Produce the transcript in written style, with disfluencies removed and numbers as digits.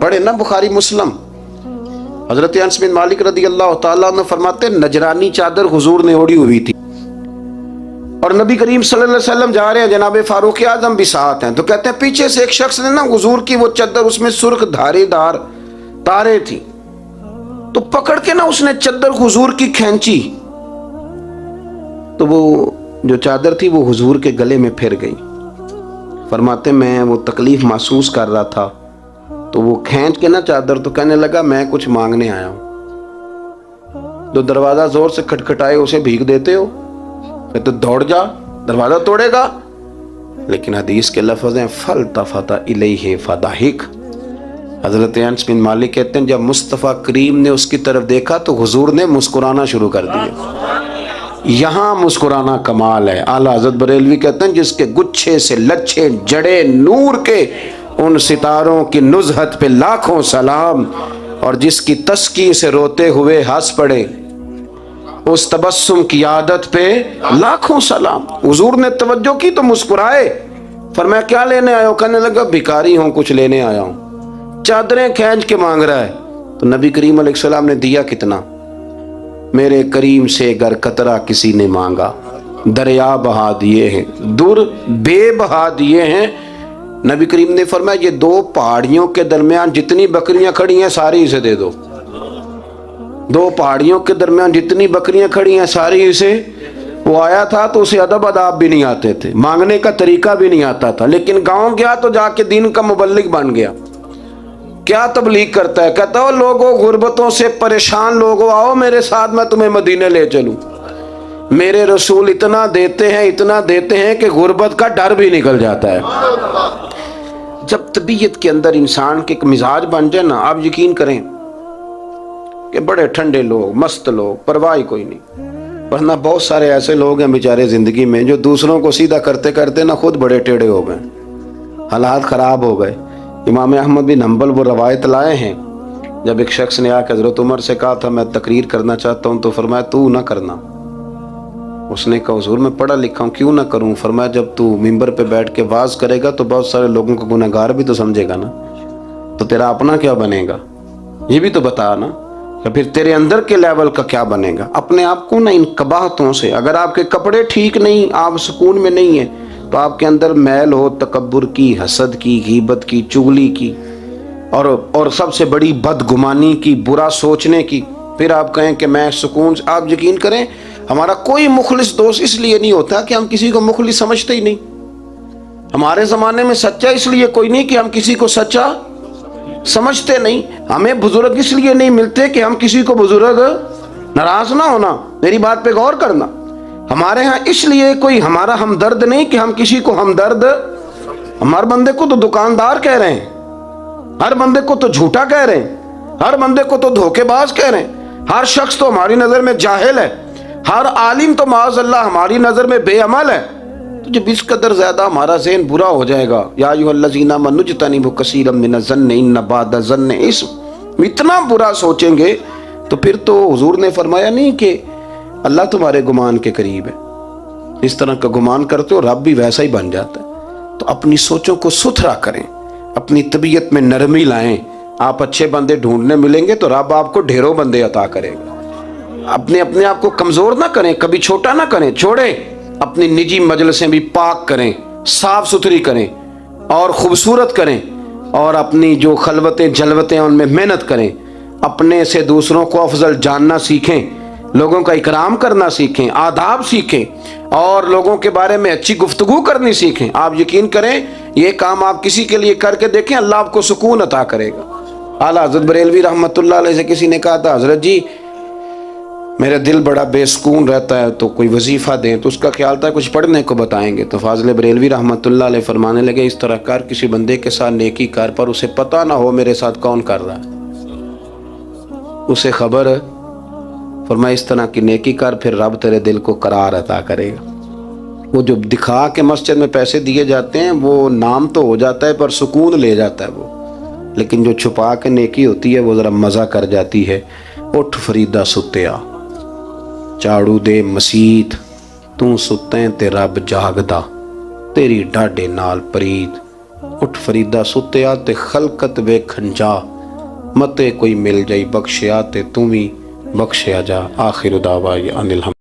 पढ़े ना बुखारी मुस्लिम, हजरत अनस बिन मालिक रदी अल्लाह ताला अन्हु फरमाते नजरानी चादर हुजूर ने ओढ़ी हुई थी और नबी करीम सल्लल्लाहु अलैहि वसल्लम जा रहे हैं, जनाब फारूक आजम भी साथ हैं, तो कहते हैं पीछे से एक शख्स ने ना हुजूर की वो चादर, उसमें सुर्ख धारीदार तारे थी, तो पकड़ के ना उसने चादर हुजूर की खींची, तो वो जो चादर थी वो हुजूर के गले में फिर गई। फरमाते मैं वो तकलीफ महसूस कर रहा था, तो वो खींच के ना चादर, तो कहने लगा मैं कुछ मांगने आया हूं। तो दरवाजा जोर से खटखटाए उसे भीख देते हो, फिर तो दौड़ जा, दरवाजा तोड़ेगा। लेकिन हदीस के लफ्ज़ हैं फल तफता इलैहि फदाहिक। हजरत अनस बिन मालिक कहते हैं जब मुस्तफ़ा करीम ने उसकी तरफ देखा तो हुजूर ने मुस्कुराना शुरू कर दिया। यहाँ मुस्कुराना कमाल है। आला हज़रत बरेलवी कहते हैं जिसके गुच्छे से लच्छे जड़े नूर के उन सितारों की नुज़हत पे लाखों सलाम, और जिसकी तस्की से रोते हुए हंस पड़े उस तबस्सुम की आदत पे लाखों सलाम। हुजूर ने तवज्जो की तो मुस्कुराए। फरमाया क्या लेने आया हो? कहने लगा भिखारी हूँ, कुछ लेने आया हूँ। चादरें खींच के मांग रहा है। तो नबी करीम अलैहिस्सलाम ने दिया कितना? मेरे करीम से गर कतरा किसी ने मांगा, दरिया बहा दिए हैं, दूर बे बहा दिए हैं। नबी करीम ने फरमाया ये दो पहाड़ियों के दरमियान जितनी बकरियां खड़ी हैं सारी इसे दे दो। दो पहाड़ियों के दरमियान जितनी बकरियां खड़ी हैं सारी इसे। वो आया था तो उसे अदब अदाब भी नहीं आते थे, मांगने का तरीका भी नहीं आता था, लेकिन गांव गया तो जाके दीन का मुबल्लिग बन गया। क्या तबलीग करता है? कहता हो लोगों गुर्बतों से परेशान लोगों आओ मेरे साथ, मैं तुम्हें मदीने ले चलूं। मेरे रसूल इतना देते हैं कि गुर्बत का डर भी निकल जाता है। जब तबीयत के अंदर इंसान के एक मिजाज बन जाए ना, आप यकीन करें कि बड़े ठंडे लोग, मस्त लोग, परवाह ही कोई नहीं। वरना बहुत सारे ऐसे लोग हैं बेचारे जिंदगी में जो दूसरों को सीधा करते करते ना खुद बड़े टेढ़े हो गए, हालात खराब हो गए। इमाम अहमद बिन हम्बल वो रवायत लाए हैं, जब एक शख्स ने आकर हज़रत उमर से कहा था मैं तकरीर करना चाहता हूँ, तो फरमाया तू ना करना। उसने कहा हुजूर मैं पढ़ा लिखा हूँ, क्यों ना करूँ? फरमाया जब तू मिंबर पे बैठ के वाज करेगा तो बहुत सारे लोगों को गुनहगार भी तो समझेगा ना, तो तेरा अपना क्या बनेगा ये भी तो बता ना, या फिर तेरे अंदर के लेवल का क्या बनेगा। अपने आप को ना इन कबाहतों से, अगर आपके कपड़े ठीक नहीं, आप सुकून में नहीं है, तो आपके अंदर मैल हो तकब्बुर की, हसद की, गीबत की, चुगली की, और सबसे बड़ी बदगुमानी की, बुरा सोचने की, फिर आप कहें कि मैं सुकून। आप यकीन करें हमारा कोई मुखलिस दोस्त इसलिए नहीं होता कि हम किसी को मुखलिस समझते ही नहीं। हमारे ज़माने में सच्चा इसलिए कोई नहीं कि हम किसी को सच्चा समझते नहीं। हमें बुजुर्ग इसलिए नहीं मिलते कि हम किसी को बुजुर्ग नाराज ना होना। मेरी बात पे गौर करना। हमारे यहाँ इसलिए कोई हमारा हमदर्द नहीं कि हम किसी को हमदर्द। हमारे बंदे को तो दुकानदार कह रहे हैं, हर बंदे को तो झूठा कह रहे हैं, हर बंदे को तो धोखेबाज कह रहे हैं, हर शख्स तो हमारी नज़र में जाहिल है, हर आलिम तो माज़अल्लाह हमारी नज़र में बेअमल है। तो जब इस कदर ज़्यादा हमारा ज़हन बुरा हो जाएगा, या अय्युहल्लज़ीना आमनू इज्तनिबू कसीरम मिनज़्ज़न्नि इन्न बअद ज़न्नि इस्म, इतना बुरा सोचेंगे तो फिर तो हुजूर ने फरमाया नहीं कि अल्लाह तुम्हारे गुमान के करीब है। इस तरह का गुमान करते हो रब भी वैसा ही बन जाता है। तो अपनी सोचों को सुथरा करें, अपनी तबीयत में नरमी लाएं। आप अच्छे बंदे ढूंढने मिलेंगे तो रब आपको ढेरों बंदे अता करेगा। अपने आप को कमजोर ना करें, कभी छोटा ना करें, छोड़े। अपनी निजी मजलिसें भी पाक करें, साफ सुथरी करें और खूबसूरत करें, और अपनी जो खलवतें जलवतें उनमें मेहनत करें। अपने से दूसरों को अफजल जानना सीखें, लोगों का इकराम करना सीखें, आदाब सीखें, और लोगों के बारे में अच्छी गुफ्तगू करनी सीखें। आप यकीन करें ये काम आप किसी के लिए करके देखें, अल्लाह आपको सुकून अता करेगा। आला हज़रत बरेलवी रहमतुल्लाह अलैह से किसी ने कहा था हज़रत जी मेरा दिल बड़ा बेसुकून रहता है, तो कोई वजीफ़ा दें। तो उसका ख्याल था कुछ पढ़ने को बताएंगे। तो फाज़िल बरेलवी रहमतुल्लाह अलैह फरमाने लगे इस तरह कर, किसी बंदे के साथ नेकी कर, पर उसे पता ना हो मेरे साथ कौन कर रहा है, उसे खबर। फरमाया इस तरह की नेकी कर, फिर रब तेरे दिल को करार अता करेगा। वो जो दिखा के मस्जिद में पैसे दिए जाते हैं वो नाम तो हो जाता है पर सुकून ले जाता है वो, लेकिन जो छुपा के नेकी होती है वो ज़रा मज़ा कर जाती है। उठ फरीदा सुत्या झाड़ू दे मसीत, तू सुत्तें ते रब जागदा, तेरी डाडे नाल प्रीत। उठ फरीदा सुत्या ते खलकत वेखन जा, متے کوئی مل جائی بخشیا تے توں بھی بخشیا جا۔ آخر دعوانا ان الحمد